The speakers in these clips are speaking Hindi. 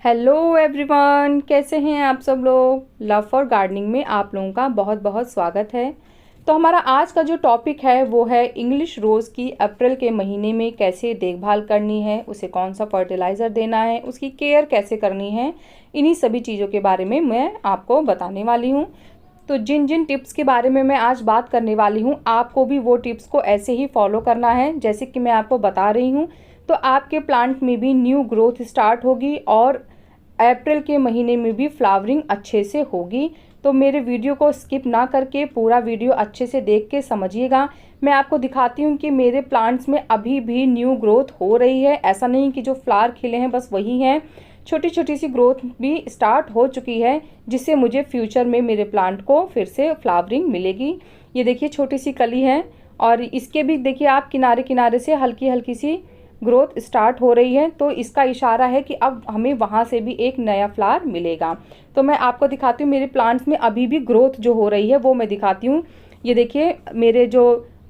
हेलो एवरीवन, कैसे हैं आप सब लोग। लव फॉर गार्डनिंग में आप लोगों का बहुत बहुत स्वागत है। तो हमारा आज का जो टॉपिक है वो है इंग्लिश रोज़ की अप्रैल के महीने में कैसे देखभाल करनी है, उसे कौन सा फर्टिलाइज़र देना है, उसकी केयर कैसे करनी है। इन्हीं सभी चीज़ों के बारे में मैं आपको बताने वाली हूँ। तो जिन जिन टिप्स के बारे में मैं आज बात करने वाली हूँ, आपको भी वो टिप्स को ऐसे ही फॉलो करना है जैसे कि मैं आपको बता रही हूँ। तो आपके प्लांट में भी न्यू ग्रोथ स्टार्ट होगी और अप्रैल के महीने में भी फ्लावरिंग अच्छे से होगी। तो मेरे वीडियो को स्किप ना करके पूरा वीडियो अच्छे से देख के समझिएगा। मैं आपको दिखाती हूँ कि मेरे प्लांट्स में अभी भी न्यू ग्रोथ हो रही है। ऐसा नहीं कि जो फ्लावर खिले हैं बस वही हैं, छोटी छोटी सी ग्रोथ भी स्टार्ट हो चुकी है, जिससे मुझे फ्यूचर में मेरे प्लांट को फिर से फ्लावरिंग मिलेगी। ये देखिए छोटी सी कली है और इसके भी देखिए आप किनारे किनारे से हल्की हल्की सी ग्रोथ स्टार्ट हो रही है। तो इसका इशारा है कि अब हमें वहाँ से भी एक नया फ्लावर मिलेगा। तो मैं आपको दिखाती हूँ मेरे प्लांट्स में अभी भी ग्रोथ जो हो रही है वो मैं दिखाती हूँ। ये देखिए मेरे जो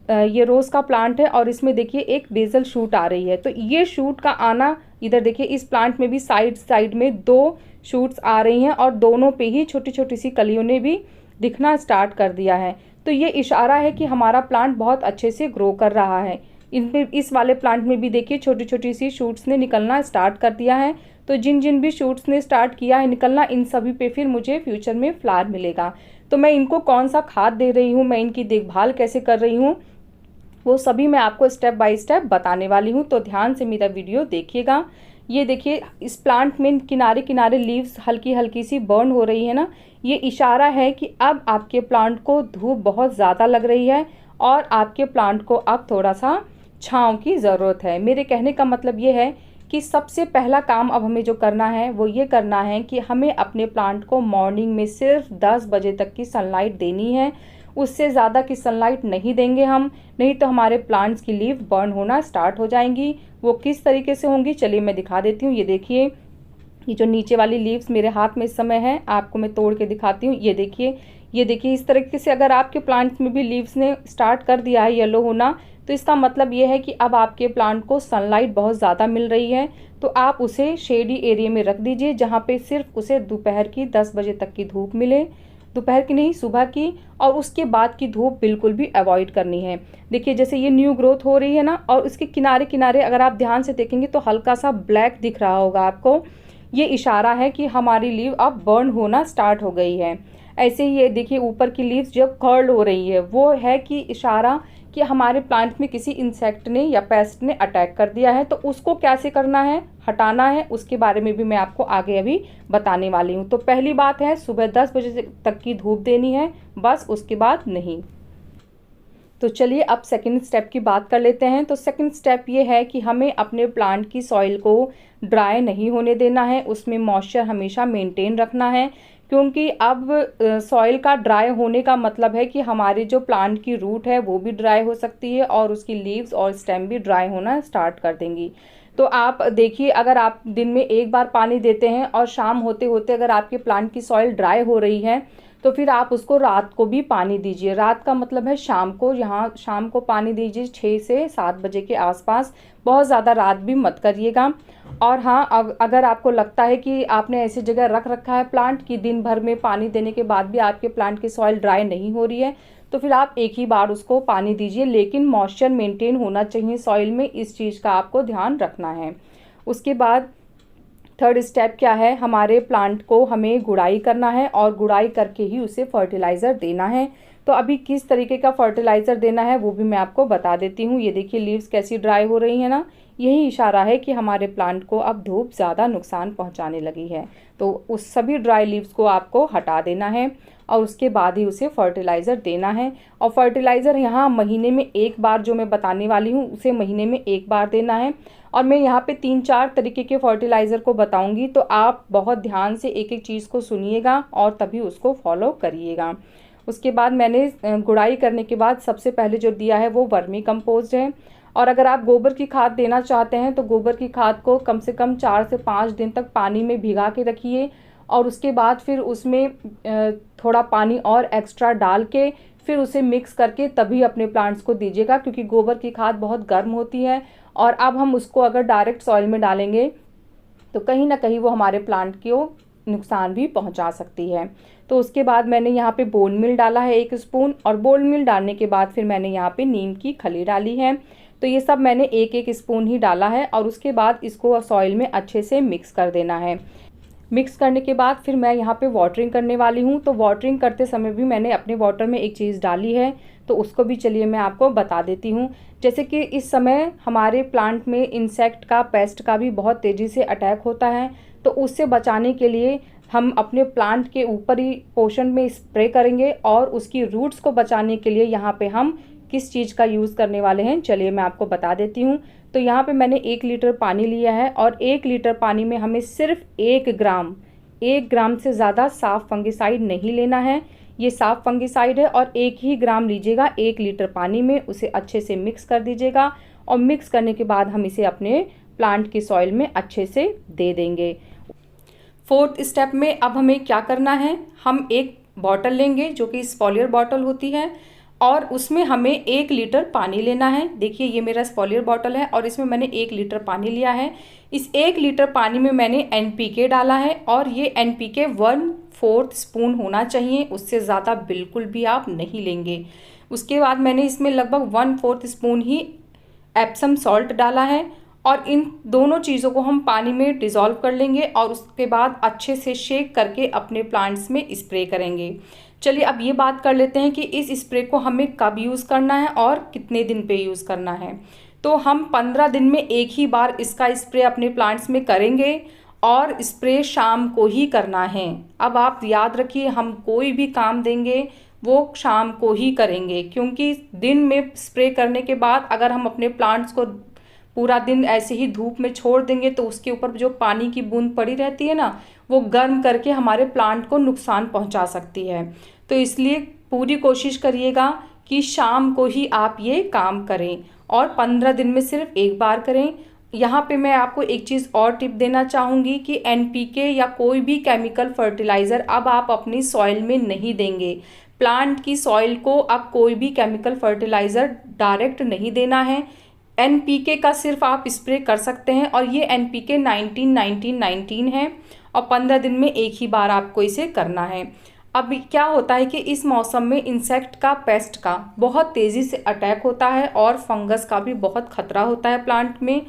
ये रोज़ का प्लांट है और इसमें देखिए एक बेसल शूट आ रही है। तो ये शूट का आना, इधर देखिए इस प्लांट में भी साइड साइड में दो शूट्स आ रही हैं और दोनों पे ही छोटी छोटी सी कलियों ने भी दिखना स्टार्ट कर दिया है। तो ये इशारा है कि हमारा प्लांट बहुत अच्छे से ग्रो कर रहा है। इनमें इस वाले प्लांट में भी देखिए छोटी छोटी सी शूट्स ने निकलना स्टार्ट कर दिया है। तो जिन जिन भी शूट्स ने स्टार्ट किया है निकलना, इन सभी पे फिर मुझे फ्यूचर में फ्लावर मिलेगा। तो मैं इनको कौन सा खाद दे रही हूँ, मैं इनकी देखभाल कैसे कर रही हूँ, वो सभी मैं आपको स्टेप बाय स्टेप बताने वाली हूँ। तो ध्यान से मेरा वीडियो देखिएगा। ये देखिए इस प्लांट में किनारे किनारे लीव्स हल्की हल्की सी बर्न हो रही है ना, ये इशारा है कि अब आपके प्लांट को धूप बहुत ज़्यादा लग रही है और आपके प्लांट को अब थोड़ा सा छांव की ज़रूरत है। मेरे कहने का मतलब ये है कि सबसे पहला काम अब हमें जो करना है वो ये करना है कि हमें अपने प्लांट को मॉर्निंग में सिर्फ 10 बजे तक की सनलाइट देनी है। उससे ज़्यादा की सनलाइट नहीं देंगे हम, नहीं तो हमारे प्लांट्स की लीफ बर्न होना स्टार्ट हो जाएंगी। वो किस तरीके से होंगी चलिए मैं दिखा देती हूँ। ये देखिए ये जो नीचे वाली लीव्स मेरे हाथ में इस समय है, आपको मैं तोड़ के दिखाती हूँ। ये देखिए इस तरीके से अगर आपके प्लांट्स में भी लीव्स ने स्टार्ट कर दिया है येलो होना, तो इसका मतलब ये है कि अब आपके प्लांट को सनलाइट बहुत ज़्यादा मिल रही है। तो आप उसे शेडी एरिया में रख दीजिए जहाँ पे सिर्फ उसे दोपहर की 10 बजे तक की धूप मिले, दोपहर की नहीं सुबह की, और उसके बाद की धूप बिल्कुल भी अवॉइड करनी है। देखिए जैसे ये न्यू ग्रोथ हो रही है ना, और उसके किनारे किनारे अगर आप ध्यान से देखेंगे तो हल्का सा ब्लैक दिख रहा होगा आपको। ये इशारा है कि हमारी लीव अब बर्न होना स्टार्ट हो गई है। ऐसे ही ये देखिए ऊपर की लीव्स जब कर्ल हो रही है वो है कि इशारा कि हमारे प्लांट में किसी इंसेक्ट ने या पेस्ट ने अटैक कर दिया है। तो उसको कैसे करना है, हटाना है, उसके बारे में भी मैं आपको आगे अभी बताने वाली हूँ। तो पहली बात है सुबह 10 बजे तक की धूप देनी है, बस उसके बाद नहीं। तो चलिए अब सेकंड स्टेप की बात कर लेते हैं। तो सेकंड स्टेप ये है कि हमें अपने प्लांट की सॉइल को ड्राई नहीं होने देना है, उसमें मॉइस्चर हमेशा मेंटेन रखना है। क्योंकि अब सॉइल का ड्राई होने का मतलब है कि हमारे जो प्लांट की रूट है वो भी ड्राई हो सकती है और उसकी लीव्स और स्टेम भी ड्राई होना स्टार्ट कर देंगी। तो आप देखिए अगर आप दिन में एक बार पानी देते हैं और शाम होते होते अगर आपके प्लांट की सॉइल ड्राई हो रही है तो फिर आप उसको रात को भी पानी दीजिए। रात का मतलब है शाम को, यहाँ शाम को पानी दीजिए 6 से 7 बजे के आसपास, बहुत ज़्यादा रात भी मत करिएगा। और हाँ, अगर आपको लगता है कि आपने ऐसी जगह रख रखा है प्लांट कि दिन भर में पानी देने के बाद भी आपके प्लांट की सॉइल ड्राई नहीं हो रही है, तो फिर आप एक ही बार उसको पानी दीजिए, लेकिन मॉइस्चर मेंटेन होना चाहिए सॉइल में, इस चीज़ का आपको ध्यान रखना है। उसके बाद थर्ड स्टेप क्या है, हमारे प्लांट को हमें गुड़ाई करना है और गुड़ाई करके ही उसे फर्टिलाइज़र देना है। तो अभी किस तरीके का फर्टिलाइज़र देना है वो भी मैं आपको बता देती हूँ। ये देखिए लीव्स कैसी ड्राई हो रही है ना, यही इशारा है कि हमारे प्लांट को अब धूप ज़्यादा नुकसान पहुँचाने लगी है। तो उस सभी ड्राई लीव्स को आपको हटा देना है और उसके बाद ही उसे फर्टिलाइज़र देना है। और फर्टिलाइज़र यहाँ महीने में एक बार जो मैं बताने वाली हूँ उसे महीने में एक बार देना है। और मैं यहाँ पे 3-4 तरीके के फर्टिलाइज़र को बताऊँगी, तो आप बहुत ध्यान से एक एक चीज़ को सुनिएगा और तभी उसको फॉलो करिएगा। उसके बाद मैंने गुड़ाई करने के बाद सबसे पहले जो दिया है वो वर्मी कंपोस्ट है। और अगर आप गोबर की खाद देना चाहते हैं तो गोबर की खाद को कम से कम 4 से 5 दिन तक पानी में भिगा के रखिए और उसके बाद फिर उसमें थोड़ा पानी और एक्स्ट्रा डाल के फिर उसे मिक्स करके तभी अपने प्लांट्स को दीजिएगा, क्योंकि गोबर की खाद बहुत गर्म होती है और अब हम उसको अगर डायरेक्ट सॉइल में डालेंगे तो कहीं ना कहीं वो हमारे प्लांट को नुकसान भी पहुंचा सकती है। तो उसके बाद मैंने यहाँ पे बोन मील डाला है 1 स्पून, और बोन मील डालने के बाद फिर मैंने यहाँ पे नीम की खली डाली है। तो ये सब मैंने 1-1 स्पून ही डाला है, और उसके बाद इसको सॉइल में अच्छे से मिक्स कर देना है। मिक्स करने के बाद फिर मैं यहाँ पे वाटरिंग करने वाली हूँ। तो वाटरिंग करते समय भी मैंने अपने वाटर में एक चीज़ डाली है, तो उसको भी चलिए मैं आपको बता देती हूँ। जैसे कि इस समय हमारे प्लांट में इंसेक्ट का, पेस्ट का भी बहुत तेज़ी से अटैक होता है, तो उससे बचाने के लिए हम अपने प्लांट के ऊपरी पोर्शन में स्प्रे करेंगे, और उसकी रूट्स को बचाने के लिए यहाँ पे हम किस चीज़ का यूज़ करने वाले हैं चलिए मैं आपको बता देती हूँ। तो यहाँ पे मैंने 1 लीटर पानी लिया है, और 1 लीटर पानी में हमें सिर्फ 1 ग्राम से ज़्यादा साफ फंगिसाइड नहीं लेना है। ये साफ फंगिसाइड है, और 1 ही ग्राम लीजिएगा 1 लीटर पानी में, उसे अच्छे से मिक्स कर दीजिएगा। और मिक्स करने के बाद हम इसे अपने प्लांट की सॉइल में अच्छे से दे देंगे। 4th स्टेप में अब हमें क्या करना है, हम एक बॉटल लेंगे जो कि स्पॉलियर बॉटल होती है, और उसमें हमें 1 लीटर पानी लेना है। देखिए ये मेरा स्पॉलियर बॉटल है, और इसमें मैंने 1 लीटर पानी लिया है। इस 1 लीटर पानी में मैंने NPK डाला है, और ये NPK 1/4 स्पून होना चाहिए, उससे ज़्यादा बिल्कुल भी आप नहीं लेंगे। उसके बाद मैंने इसमें लगभग 1/4 स्पून ही एप्सम सॉल्ट डाला है, और इन दोनों चीज़ों को हम पानी में डिज़ोल्व कर लेंगे, और उसके बाद अच्छे से शेक करके अपने प्लांट्स में स्प्रे करेंगे। चलिए अब ये बात कर लेते हैं कि इस स्प्रे को हमें कब यूज़ करना है और कितने दिन पे यूज़ करना है। तो हम 15 दिन में एक ही बार इसका स्प्रे अपने प्लांट्स में करेंगे, और स्प्रे शाम को ही करना है। अब आप याद रखिए, हम कोई भी काम देंगे वो शाम को ही करेंगे, क्योंकि दिन में स्प्रे करने के बाद अगर हम अपने प्लांट्स को पूरा दिन ऐसे ही धूप में छोड़ देंगे तो उसके ऊपर जो पानी की बूंद पड़ी रहती है ना, वो गर्म करके हमारे प्लांट को नुकसान पहुंचा सकती है। तो इसलिए पूरी कोशिश करिएगा कि शाम को ही आप ये काम करें, और 15 दिन में सिर्फ एक बार करें। यहाँ पे मैं आपको एक चीज़ और टिप देना चाहूँगी कि NPK या कोई भी केमिकल फर्टिलाइज़र अब आप अपनी सॉइल में नहीं देंगे। प्लांट की सॉइल को अब कोई भी केमिकल फर्टिलाइज़र डायरेक्ट नहीं देना है। NPK का सिर्फ आप स्प्रे कर सकते हैं, और ये NPK 19-19-19 है, और 15 दिन में एक ही बार आपको इसे करना है। अब क्या होता है कि इस मौसम में इंसेक्ट का, पेस्ट का बहुत तेज़ी से अटैक होता है, और फंगस का भी बहुत खतरा होता है प्लांट में।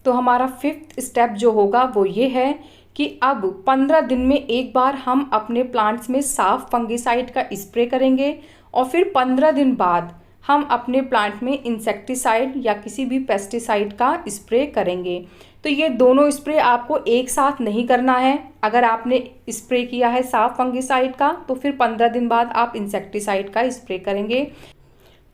तो हमारा 5th स्टेप जो होगा वो ये है कि अब 15 दिन में एक बार हम अपने प्लांट्स में साफ फंगिसाइड का स्प्रे करेंगे, और फिर 15 दिन बाद हम अपने प्लांट में इंसेक्टिसाइड या किसी भी पेस्टिसाइड का स्प्रे करेंगे। तो ये दोनों स्प्रे आपको एक साथ नहीं करना है। अगर आपने स्प्रे किया है साफ फंगिसाइड का, तो फिर 15 दिन बाद आप इंसेक्टिसाइड का स्प्रे करेंगे।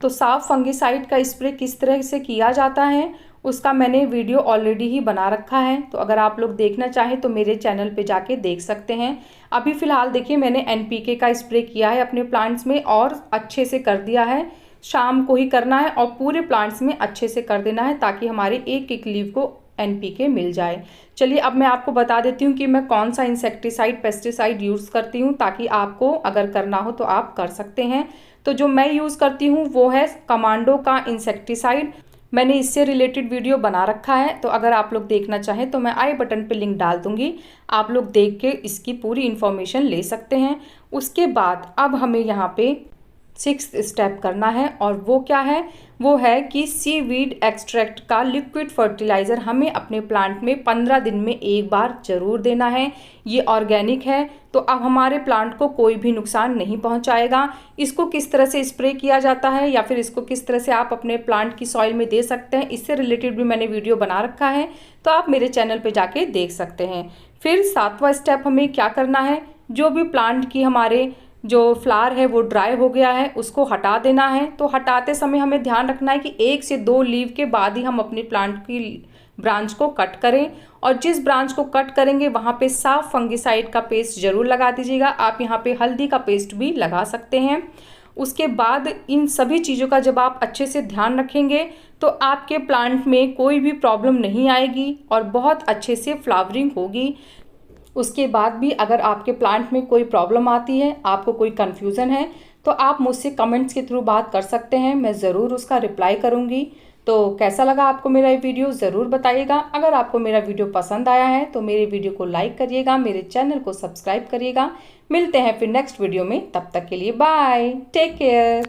तो साफ फंगिसाइड का स्प्रे किस तरह से किया जाता है उसका मैंने वीडियो ऑलरेडी ही बना रखा है, तो अगर आप लोग देखना चाहें तो मेरे चैनल पे जाके देख सकते हैं। अभी फ़िलहाल देखिए मैंने NPK का स्प्रे किया है अपने प्लांट्स में, और अच्छे से कर दिया है। शाम को ही करना है, और पूरे प्लांट्स में अच्छे से कर देना है, ताकि हमारे एक एक लीव को NPK मिल जाए। चलिए अब मैं आपको बता देती हूँ कि मैं कौन सा इंसेक्टिसाइड, पेस्टिसाइड यूज़ करती हूँ, ताकि आपको अगर करना हो तो आप कर सकते हैं। तो जो मैं यूज़ करती हूँ वो है कमांडो का इंसेक्टिसाइड। मैंने इससे रिलेटेड वीडियो बना रखा है, तो अगर आप लोग देखना चाहें तो मैं आई बटन पे लिंक डाल दूंगी, आप लोग देख के इसकी पूरी इन्फॉर्मेशन ले सकते हैं। उसके बाद अब हमें यहाँ पे 6th स्टेप करना है, और वो क्या है, वो है कि सीवीड एक्सट्रैक्ट का लिक्विड फर्टिलाइज़र हमें अपने प्लांट में 15 दिन में एक बार ज़रूर देना है। ये ऑर्गेनिक है, तो अब हमारे प्लांट को कोई भी नुकसान नहीं पहुंचाएगा। इसको किस तरह से स्प्रे किया जाता है, या फिर इसको किस तरह से आप अपने प्लांट की सॉइल में दे सकते हैं, इससे रिलेटेड भी मैंने वीडियो बना रखा है, तो आप मेरे चैनल पर जाके देख सकते हैं। फिर 7वां स्टेप हमें क्या करना है, जो भी प्लांट की हमारे जो फ्लावर है वो ड्राई हो गया है उसको हटा देना है। तो हटाते समय हमें ध्यान रखना है कि 1 से 2 लीव के बाद ही हम अपने प्लांट की ब्रांच को कट करें, और जिस ब्रांच को कट करेंगे वहाँ पे साफ फंगिसाइड का पेस्ट ज़रूर लगा दीजिएगा। आप यहाँ पे हल्दी का पेस्ट भी लगा सकते हैं। उसके बाद इन सभी चीज़ों का जब आप अच्छे से ध्यान रखेंगे तो आपके प्लांट में कोई भी प्रॉब्लम नहीं आएगी, और बहुत अच्छे से फ्लावरिंग होगी। उसके बाद भी अगर आपके प्लांट में कोई प्रॉब्लम आती है, आपको कोई कन्फ्यूज़न है, तो आप मुझसे कमेंट्स के थ्रू बात कर सकते हैं, मैं ज़रूर उसका रिप्लाई करूँगी। तो कैसा लगा आपको मेरा ये वीडियो ज़रूर बताइएगा। अगर आपको मेरा वीडियो पसंद आया है तो मेरे वीडियो को लाइक करिएगा, मेरे चैनल को सब्सक्राइब करिएगा। मिलते हैं फिर नेक्स्ट वीडियो में, तब तक के लिए बाय, टेक केयर।